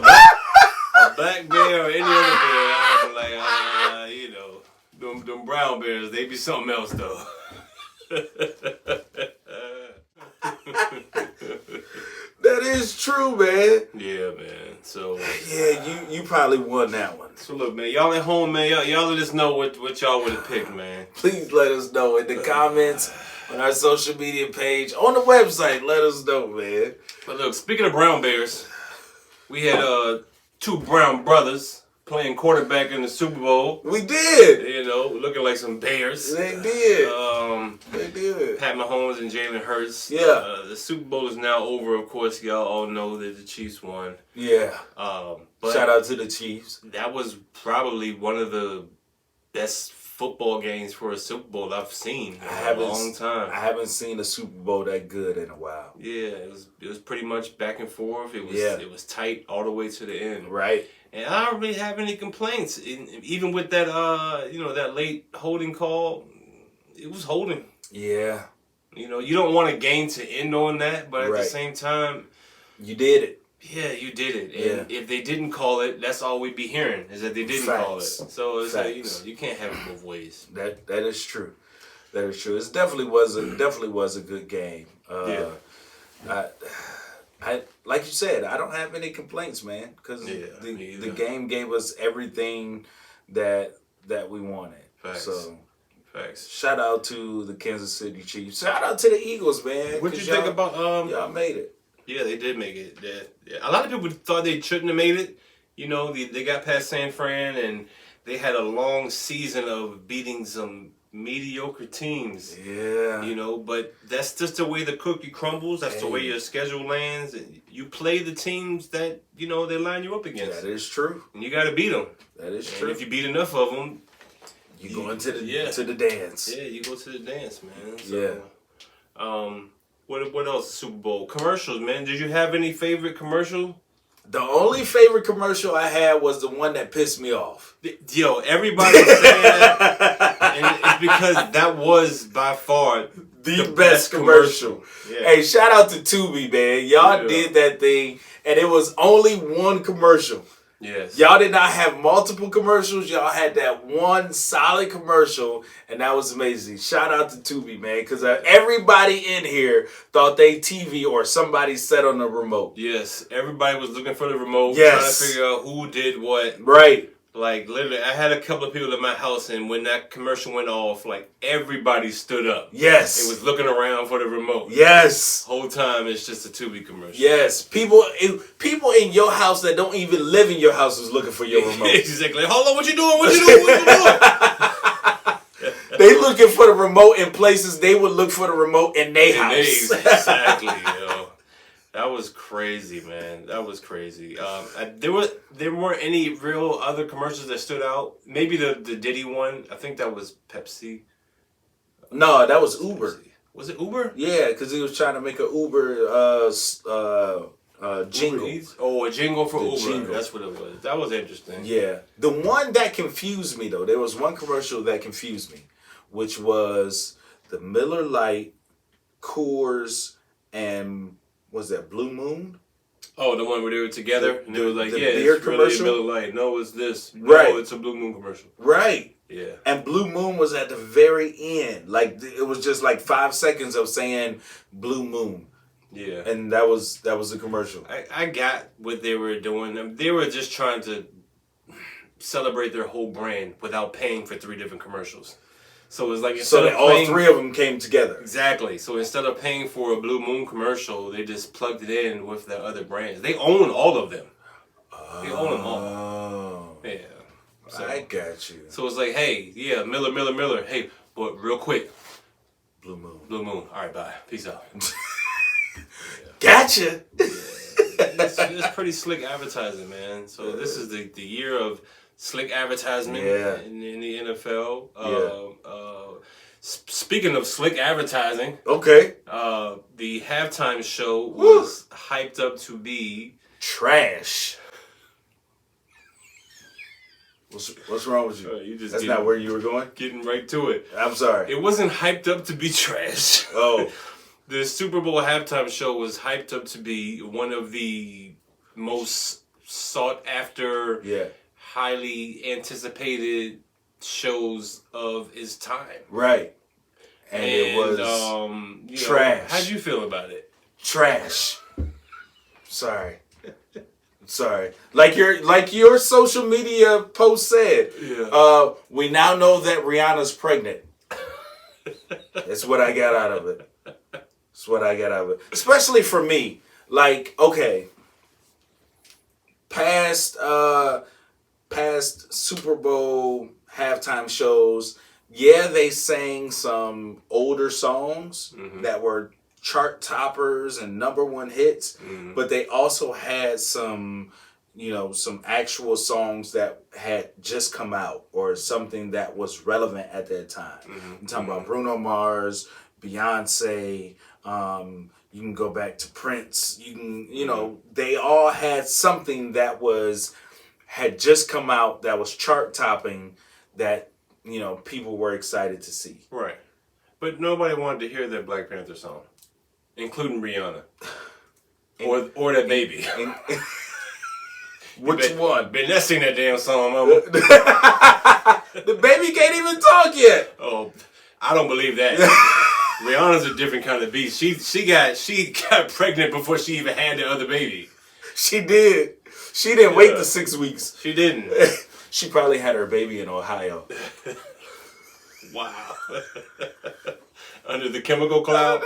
black bear or any other bear, I would be like, you know, them brown bears, they be something else though. That is true, man. Yeah, man. So yeah, you probably won that one. So look, man, y'all at home, man, y'all let us know what y'all would have picked, man. Please let us know in the comments on our social media page, on the website. Let us know, man. But look, speaking of brown bears, we had 2 brown brothers playing quarterback in the Super Bowl. We did. You know, looking like some bears. They did. They did. Pat Mahomes and Jalen Hurts. Yeah. The Super Bowl is now over. Of course, y'all all know that the Chiefs won. Yeah. But shout out to the Chiefs. That was probably one of the best football games for a Super Bowl I've seen in a long time. I haven't seen a Super Bowl that good in a while. Yeah, it was pretty much back and forth. It was tight all the way to the end. Right. And I don't really have any complaints. Even with that that late holding call, it was holding. Yeah. You know, you don't want a game to end on that, but at the same time, you did it. Yeah, you did it. And if they didn't call it, that's all we'd be hearing is that they didn't call it. So it's like, you can't have it both ways. That is true. That is true. It definitely was a good game. I like you said, I don't have any complaints, man, because the game gave us everything that we wanted. Facts. So Facts. Shout out to the Kansas City Chiefs. Shout out to the Eagles, man. What you think about y'all made it? Yeah, they did make it. Yeah. A lot of people thought they shouldn't have made it. You know, they got past San Fran and they had a long season of beating some mediocre teams. Yeah. You know, but that's just the way the cookie crumbles. That's the way your schedule lands. You play the teams that, you know, they line you up against. That is true. And you got to beat them. That is true. And if you beat enough of them, you go into the dance. Yeah, you go to the dance, man. So, yeah. What else? Super Bowl commercials, man. Did you have any favorite commercial? The only favorite commercial I had was the one that pissed me off. Yo, everybody was saying that, and it's because that was by far the best commercial. Yeah. Hey, shout out to Tubi, man. Y'all did that thing, and it was only one commercial. Yes. Y'all did not have multiple commercials. Y'all had that one solid commercial, and that was amazing. Shout out to Tubi, man, because everybody in here thought they TV or somebody sat on the remote. Yes. Everybody was looking for the remote, yes, trying to figure out who did what. Right. Like, literally, I had a couple of people in my house, and when that commercial went off, like, everybody stood up. Yes. It was looking around for the remote. Yes. Whole time, it's just a Tubi commercial. Yes. People in your house that don't even live in your house is looking for your remote. Exactly. Hold on, what you doing? What you doing? What you doing? They looking for the remote in places they would look for the remote in their house. Exactly, yo. That was crazy, man. That was crazy. There weren't any real other commercials that stood out. Maybe the Diddy one. I think that was Pepsi. No, that was Uber. Pepsi. Was it Uber? Yeah, because he was trying to make an Uber jingle. A jingle for Uber. Jingle. That's what it was. That was interesting. Yeah. The one that confused me, though, there was one commercial that confused me, which was the Miller Lite, Coors, and was that Blue Moon? Oh, the one where they were together? And they were like, the yeah, beer it's commercial? really Miller Lite. No, it's this. Right. No, it's a Blue Moon commercial. Right. Yeah. And Blue Moon was at the very end. Like, it was just like 5 seconds of saying Blue Moon. Yeah. And that was the commercial. I got what they were doing. They were just trying to celebrate their whole brand without paying for 3 different commercials. So it's like so that all 3 of them came together. Exactly. So instead of paying for a Blue Moon commercial, they just plugged it in with the other brands. They own all of them. They own them all. Yeah. So, I got you. So it's like, hey, yeah, Miller. Hey, but real quick. Blue Moon. All right, bye. Peace out. Gotcha. Yeah. It's pretty slick advertising, man. So this is the year of slick advertisement in the NFL. Speaking of slick advertising, okay. The halftime show was hyped up to be trash. What's wrong with you? That's not where you were going? Getting right to it. I'm sorry. It wasn't hyped up to be trash. Oh. The Super Bowl halftime show was hyped up to be one of the most sought after, highly anticipated shows of its time. Right. And it was trash. How'd you feel about it? Trash. Sorry. Like your social media post said. Yeah. We now know that Rihanna's pregnant. That's what I got out of it. Especially for me. Like, okay. Past Super Bowl halftime shows, they sang some older songs that were chart toppers and #1 hits, but they also had some actual songs that had just come out or something that was relevant at that time. I'm talking about Bruno Mars, Beyonce, you can go back to Prince, they all had something that had just come out that was chart topping that, people were excited to see. Right. But nobody wanted to hear that Black Panther song, including Rihanna. Or that baby. Which one? Been that sing that damn song, mama. The baby can't even talk yet. Oh, I don't believe that. Rihanna's a different kind of beast. She got pregnant before she even had the other baby. She did. She didn't wait the 6 weeks. She didn't. She probably had her baby in Ohio. Wow. Under the chemical cloud?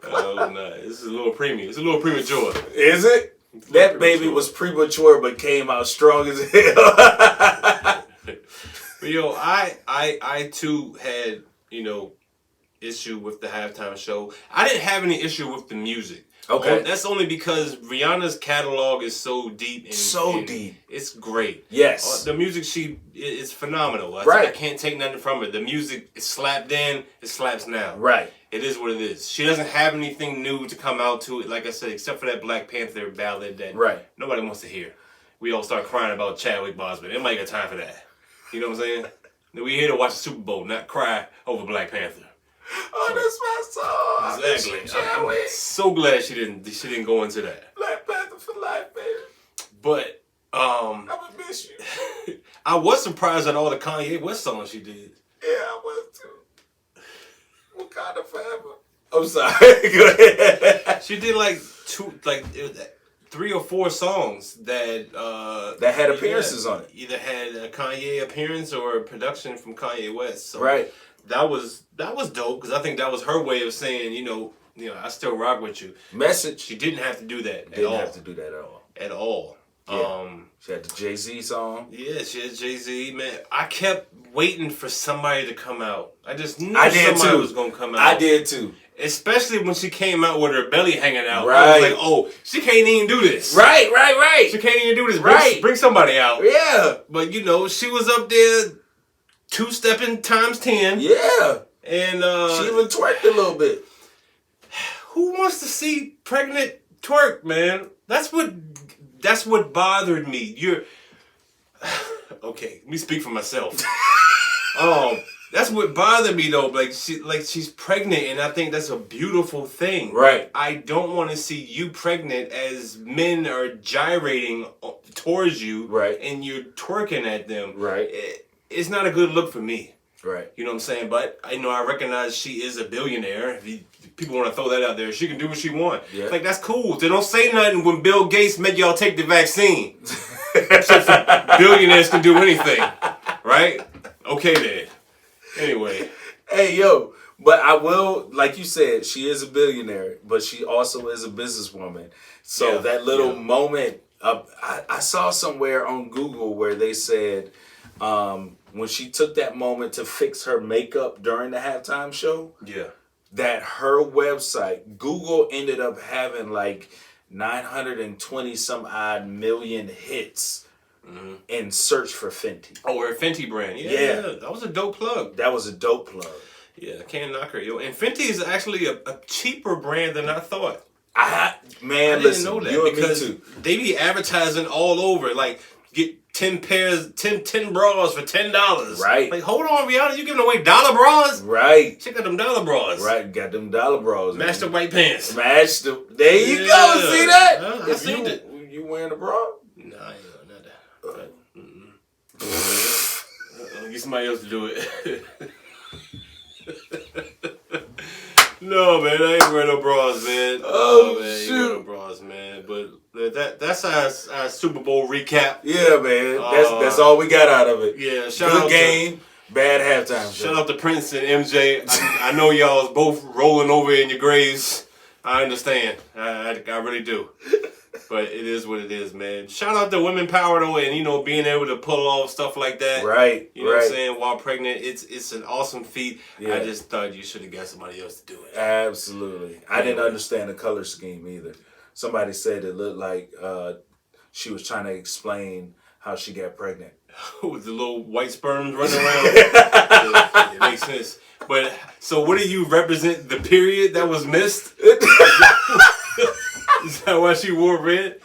Oh, no. This is a little premium. It's a little premature. Is it? That baby was premature but came out strong as hell. But yo, I too had, issue with the halftime show. I didn't have any issue with the music. Okay. That's only because Rihanna's catalog is so deep. And deep. It's great. Yes. The music is phenomenal. Right. I can't take nothing from it. The music is slapped in, it slaps now. Right. It is what it is. She doesn't have anything new to come out to it, like I said, except for that Black Panther ballad that nobody wants to hear. We all start crying about Chadwick Boseman. Nobody got time for that. You know what I'm saying? We here to watch the Super Bowl, not cry over Black Panther. Oh, that's my song. Exactly. I'm so glad she didn't go into that. Black Panther for life, baby. But I'm gonna miss you. I was surprised at all the Kanye West songs she did. Yeah, I was too. Wakanda forever. I'm sorry. Go ahead. She did like 3 or 4 songs that had appearances on it. Either had a Kanye appearance or a production from Kanye West. So right. That was dope because I think that was her way of saying, I still rock with you. Message. She didn't have to do that Didn't have to do that at all. At all. Yeah. She had the Jay-Z song. Yeah, she had Jay-Z, man. I kept waiting for somebody to come out. I just knew somebody was going to come out. I did too. Especially when she came out with her belly hanging out. Right. I was like, oh, she can't even do this. Right. She can't even do this. Right. Bring somebody out. Yeah. But, she was up there 2-stepping times 10. Yeah. And she even twerked a little bit. Who wants to see pregnant twerk, man? That's what bothered me. Okay, let me speak for myself. That's what bothered me though. She's pregnant, and I think that's a beautiful thing. Right. I don't want to see you pregnant as men are gyrating towards you. Right. And you're twerking at them. Right. It's not a good look for me. Right. You know what I'm saying? But I recognize she is a billionaire. If people want to throw that out there, she can do what she wants. Yeah. Like, that's cool. They don't say nothing when Bill Gates made y'all take the vaccine. So billionaires can do anything. Right? Okay then. Anyway. Hey, yo. But I will, like you said, she is a billionaire, but she also is a businesswoman. So that little moment, I saw somewhere on Google where they said, when she took that moment to fix her makeup during the halftime show, that her website, Google ended up having like 920 some odd million hits in search for Fenty. Oh, her Fenty brand. Yeah. That was a dope plug. That was a dope plug. Yeah, I can't knock her. Yo. And Fenty is actually a cheaper brand than I thought. I didn't know that because they be advertising all over. Like, get 10 bras for $10. Right. Like, hold on, Rihanna, you giving away dollar bras? Right. Check out them dollar bras. Right, got them dollar bras. Match the white pants. There you go. See that? I seen it. You wearing a bra? Nah, not that. Get somebody else to do it. No, man, I ain't wearing no bras, man. Oh, man, shoot. Ain't wearing no bras, man. But that's our Super Bowl recap. Yeah, man. That's all we got out of it. Yeah, good game, bad halftime show. Shout out to Prince and MJ. I know y'all both rolling over in your graves. I understand. I really do. But it is what it is, man. Shout out to women power though, and being able to pull off stuff like that. Right. You know what I'm saying? While pregnant, it's an awesome feat. Yeah. I just thought you should have got somebody else to do it. Absolutely. I didn't understand the color scheme either. Somebody said it looked like she was trying to explain how she got pregnant. With the little white sperms running around. It makes sense. But so what do you represent? The period that was missed? Is that why she wore red?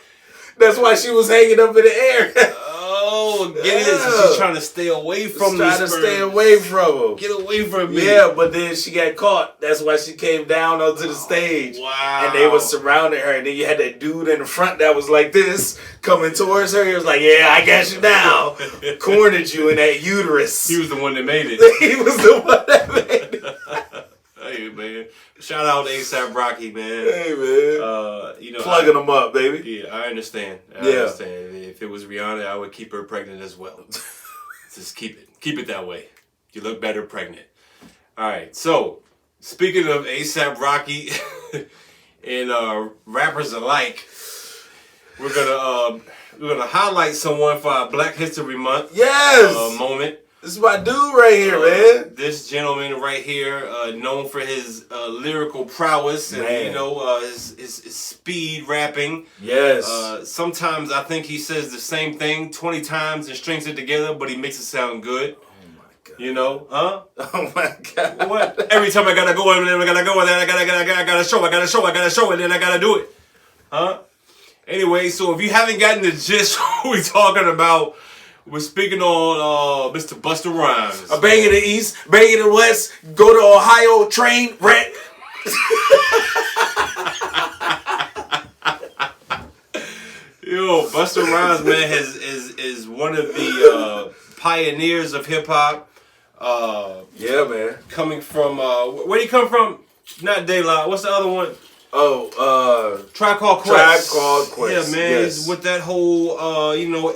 That's why she was hanging up in the air. Oh, get it? So she's trying to stay away from the trying to stay away from him. Get away from me. Yeah, but then she got caught. That's why she came down onto the stage. Wow. And they were surrounding her. And then you had that dude in the front that was like this, coming towards her. He was like, yeah, I got you now. Cornered you in that uterus. He was the one that made it. He was the one that made it. Hey, man. Shout out to A$AP Rocky, man. Hey, man. Plugging them up, baby. Yeah, I understand. I understand. If it was Rihanna, I would keep her pregnant as well. Just keep it. Keep it that way. You look better pregnant. All right. So, speaking of ASAP Rocky and rappers alike, we're gonna highlight someone for our Black History Month. Yes. Moment. This is my dude right here, man. This gentleman right here, known for his lyrical prowess and his speed rapping. Yes. Sometimes I think he says the same thing 20 times and strings it together, but he makes it sound good. Oh my god. You know, huh? Oh my god. What? Every time I gotta go in there, I gotta show, and then I gotta do it. Huh? Anyway, so if you haven't gotten the gist what we're talking about, we're speaking on Mr. Busta Rhymes. A bang in the east, bang in the west, go to Ohio, train, wreck. Yo, Busta Rhymes, man, is one of the pioneers of hip hop. Yeah, man. Coming from where do you come from? Not Daylight. What's the other one? Oh, Tribe Called Quest. Tribe Called Quest. Yeah, man. Yes. With that whole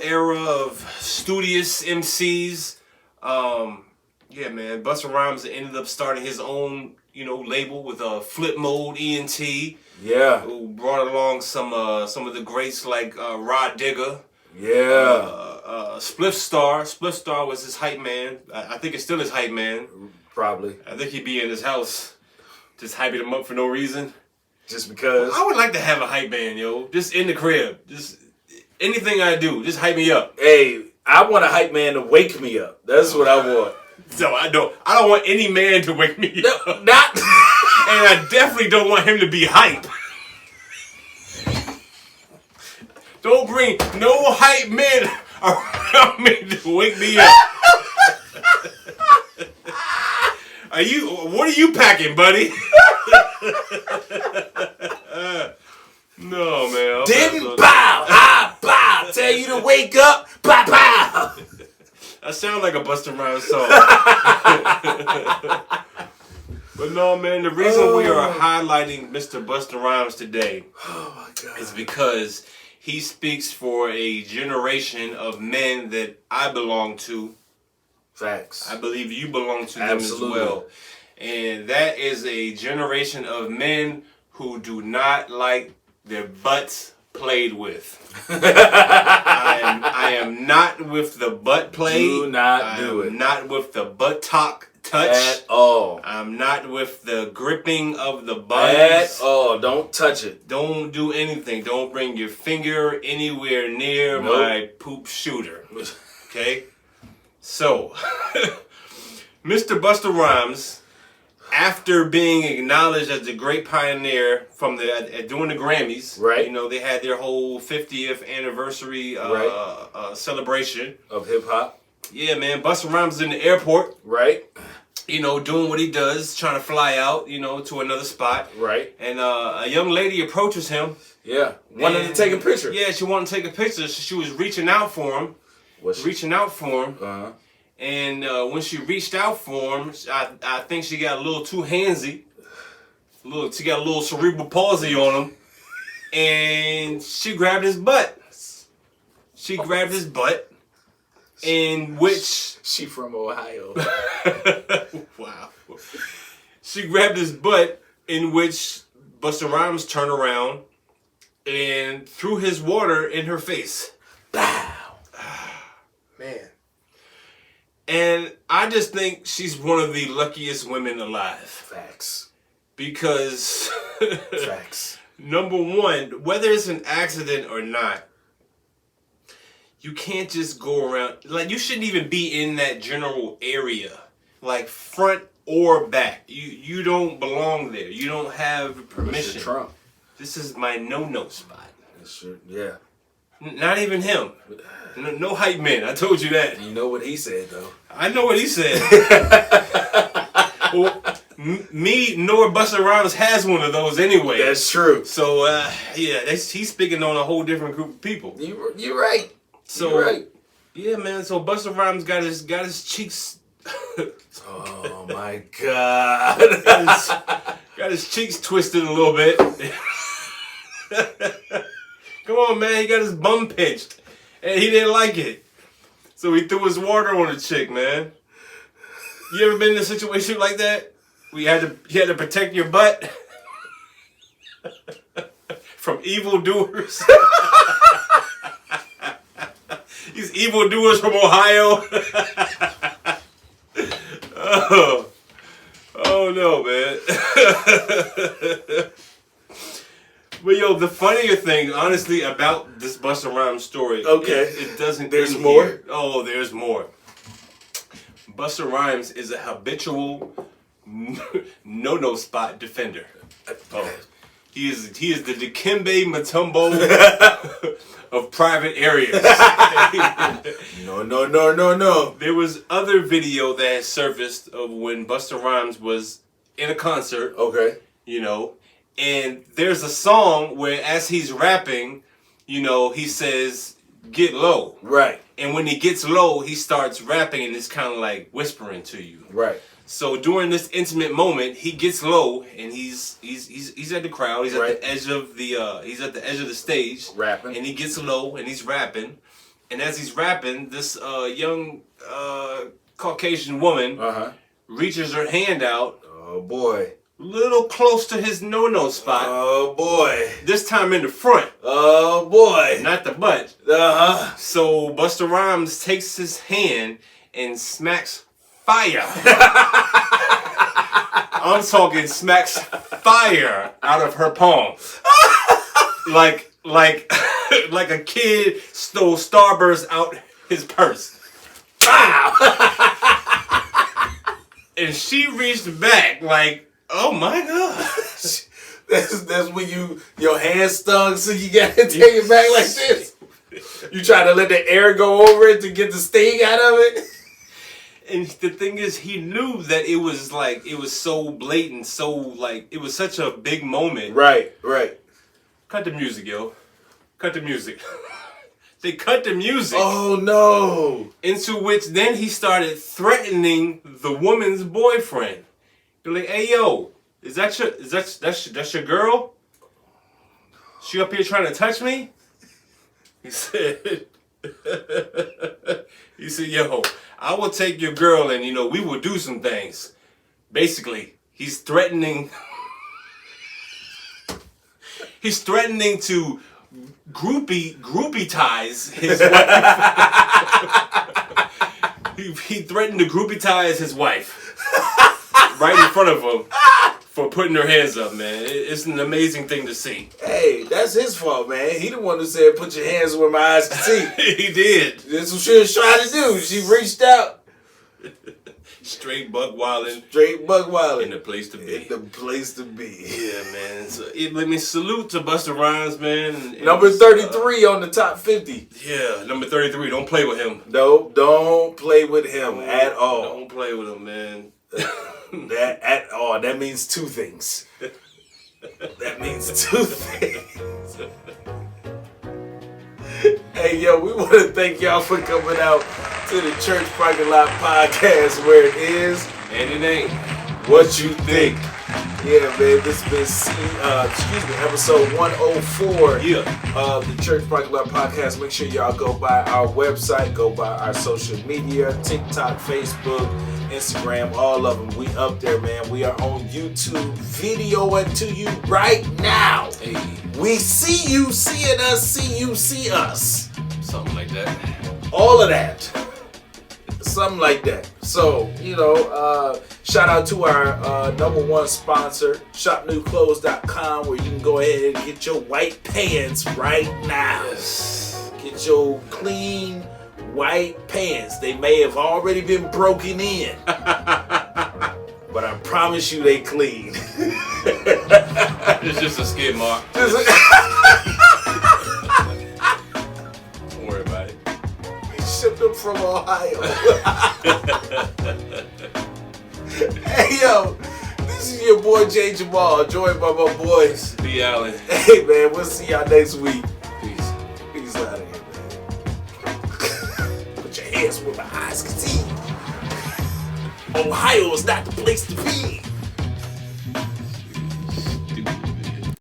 era of studious MCs. Yeah, man. Busta Rhymes ended up starting his own label with Flip Mode ENT. Yeah. Who brought along some of the greats like Rod Digger. Yeah. Spliff Star. Spliff Star was his hype man. I think it's still his hype man. Probably. I think he'd be in his house just hyping him up for no reason. Just because. I would like to have a hype band, yo. Just in the crib. Just anything I do, just hype me up. Hey, I want a hype man to wake me up. That's what I want. So I don't want any man to wake me up. Not. And I definitely don't want him to be hype. Don't bring no hype men around me to wake me up. What are you packing, buddy? No, man. Didn't bow. I bow. Tell you to wake up. Bow, bow. That sounds like a Busta Rhymes song. But no, man, the reason we are highlighting Mr. Busta Rhymes today is because he speaks for a generation of men that I belong to. Facts. I believe you belong to them Absolutely. as well. And that is a generation of men who do not like their butts played with. I am not with the butt play. Do not do it. I'm not with the buttock touch. At all. I'm not with the gripping of the buns. At all. Don't touch it. Don't do anything. Don't bring your finger anywhere near my poop shooter. Okay? So, Mr. Busta Rhymes, after being acknowledged as the great pioneer from doing the Grammys, right? They had their whole 50th anniversary celebration of hip hop. Yeah, man. Busta Rhymes is in the airport, right? Doing what he does, trying to fly out, to another spot, right? And a young lady approaches him. Yeah, wanted to take a picture. Yeah, she wanted to take a picture. So she was reaching out for him. Uh-huh. And when she reached out for him, I think she got a little too handsy. She got a little cerebral palsy on him. And she grabbed his butt. In which... She from Ohio. Wow. She grabbed his butt, in which Busta Rhymes turned around and threw his water in her face. Bow. Man. And I just think she's one of the luckiest women alive. Facts. Because, Facts. Number one, whether it's an accident or not, you can't just go around, you shouldn't even be in that general area, front or back. You don't belong there. You don't have permission. Mr. Trump. This is my no-no spot. Yeah. Not even him. No hype men. I told you that. You know what he said, though. I know what he said. Well, me nor Busta Rhymes has one of those anyway. That's true. So, he's speaking on a whole different group of people. You're right. So, you're right. Yeah, man. So Busta Rhymes got his cheeks. Oh my God. got his cheeks twisted a little bit. Come on, man. He got his bum pinched. And he didn't like it. So he threw his water on the chick, man. You ever been in a situation like that? You had to protect your butt from evildoers. These evildoers from Ohio. Oh no, man. But yo, the funnier thing, honestly, about this Busta Rhymes story, okay, it doesn't. There's more. Here. Oh, there's more. Busta Rhymes is a habitual no spot defender. Oh, he is the Dikembe Mutombo of private areas. No. There was other video that surfaced of when Busta Rhymes was in a concert. Okay. You know, and there's a song where as he's rapping, you know, he says, "Get low." Right. And when he gets low, he starts rapping and it's kind of like whispering to you. Right. So during this intimate moment, he gets low and he's at the crowd. He's at the edge of the stage, rapping. And he gets low and he's rapping. And as he's rapping, this young Caucasian woman reaches her hand out. Oh boy. Little close to his no spot. Oh boy. This time in the front. Oh boy. Not the butt. So Busta Rhymes takes his hand and smacks fire. I'm talking smacks fire out of her palm. like a kid stole Starburst out his purse. Wow. And she reached back like, oh my gosh. That's when your hand stung, so you gotta take it back like this. You try to let the air go over it to get the sting out of it. And the thing is, he knew that it was so blatant, it was such a big moment. Right. Cut the music, yo. Cut the music. They cut the music. Oh no. Into which then he started threatening the woman's boyfriend. They're like, "Hey yo, that's your girl? She up here trying to touch me?" He said, "Yo, I will take your girl and we will do some things." Basically, he's threatening to groupie ties his wife. he threatened to groupie ties his wife right in front of him for putting her hands up, man. It's an amazing thing to see. Hey, that's his fault, man. He the one who said, "Put your hands where my eyes can see." He did. That's what she was trying to do. She reached out. Straight buck wildin'. In the place to be. Yeah, man. So, let me salute to Busta Rhymes, man. And number 33 on the top 50. Yeah, number 33. Don't play with him. No, don't play with him at all. Don't play with him, man. That at all. That means two things. Hey, yo, we want to thank y'all for coming out to the Church Parking Lot Podcast, where it is and it ain't what you think. Yeah, man, this has been episode 104 of the Church Parking Lot Podcast. Make sure y'all go by our website, go by our social media, TikTok, Facebook, Instagram, all of them. We up there, man. We are on YouTube, videoing to you right now. Hey. We see you seeing us, see you see us. Something like that. All of that. Something like that. So, shout out to our number one sponsor, shopnewclothes.com, where you can go ahead and get your white pants right now. Yes. Get your clean white pants. They may have already been broken in, but I promise you they clean. It's just a skid mark. Don't worry about it. We shipped them from Ohio. Hey, yo, this is your boy Jay Jamal, joined by my boys B. Allen. Hey, man, we'll see y'all next week. Peace. Peace out of here, man. Put your hands where my eyes can see. Ohio is not the place to be.